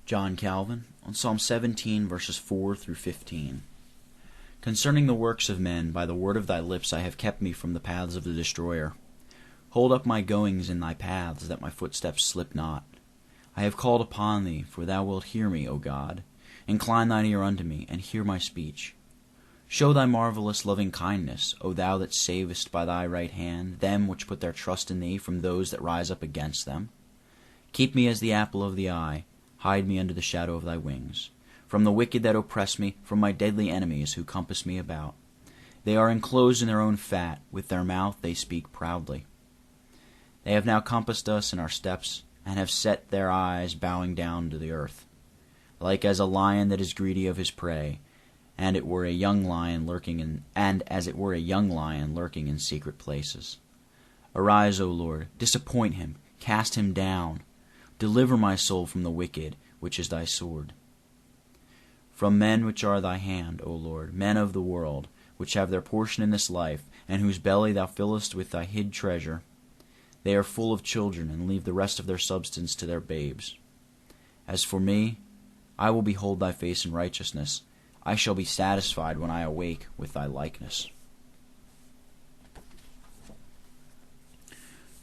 John Calvin, on Psalm 17, verses 4 through 15. Concerning the works of men, by the word of thy lips I have kept me from the paths of the destroyer. Hold up my goings in thy paths, that my footsteps slip not. I have called upon thee, for thou wilt hear me, O God. Incline thine ear unto me, and hear my speech. Show thy marvellous lovingkindness, O thou that savest by thy right hand them which put their trust in thee from those that rise up against them. Keep me as the apple of the eye. Hide me under the shadow of thy wings. From the wicked that oppress me, from my deadly enemies who compass me about. They are inclosed in their own fat, with their mouth they speak proudly. They have now compassed us in our steps, and have set their eyes bowing down to the earth. Like as a lion that is greedy of his prey, and as it were a young lion lurking in secret places. Arise, O Lord, disappoint him, cast him down. Deliver my soul from the wicked, which is thy sword. From men which are thy hand, O Lord, men of the world, which have their portion in this life, and whose belly thou fillest with thy hid treasure. They are full of children, and leave the rest of their substance to their babes. As for me, I will behold thy face in righteousness. I shall be satisfied when I awake with thy likeness.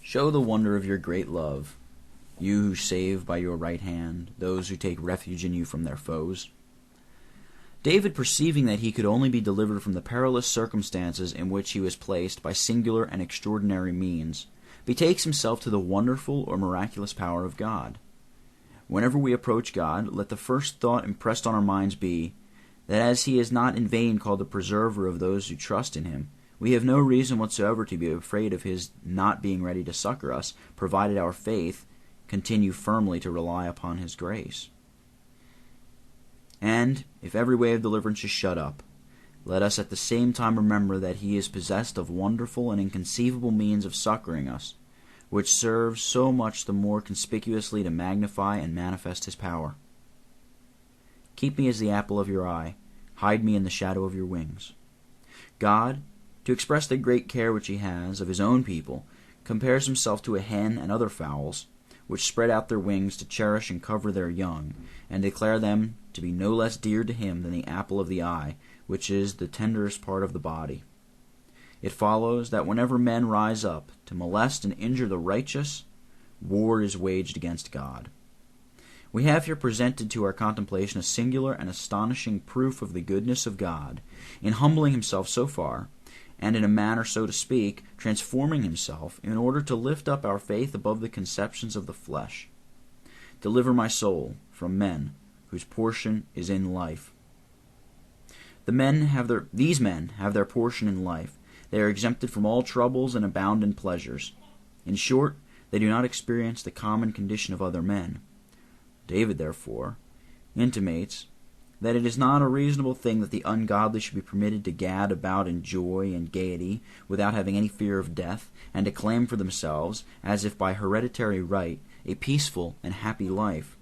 Show the wonder of your great love, you who save by your right hand those who take refuge in you from their foes. David, perceiving that he could only be delivered from the perilous circumstances in which he was placed by singular and extraordinary means, betakes himself to the wonderful or miraculous power of God. Whenever we approach God, let the first thought impressed on our minds be that as he is not in vain called the preserver of those who trust in him, we have no reason whatsoever to be afraid of his not being ready to succor us, provided our faith continue firmly to rely upon his grace. And if every way of deliverance is shut up, let us at the same time remember that he is possessed of wonderful and inconceivable means of succoring us, which serves so much the more conspicuously to magnify and manifest his power. Keep me as the apple of your eye, hide me in the shadow of your wings. God, to express the great care which he has of his own people, compares himself to a hen and other fowls, which spread out their wings to cherish and cover their young, and declare them to be no less dear to him than the apple of the eye, which is the tenderest part of the body. It follows that whenever men rise up to molest and injure the righteous, war is waged against God. We have here presented to our contemplation a singular and astonishing proof of the goodness of God, in humbling himself so far, and in a manner, so to speak, transforming himself in order to lift up our faith above the conceptions of the flesh. Deliver my soul from men whose portion is in life. These men have their portion in life. They are exempted from all troubles and abound in pleasures. In short, they do not experience the common condition of other men. David, therefore, intimates that it is not a reasonable thing that the ungodly should be permitted to gad about in joy and gaiety without having any fear of death, and to claim for themselves, as if by hereditary right, a peaceful and happy life.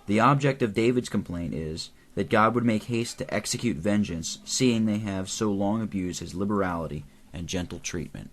The object of David's complaint is that God would make haste to execute vengeance, seeing they have so long abused his liberality and gentle treatment.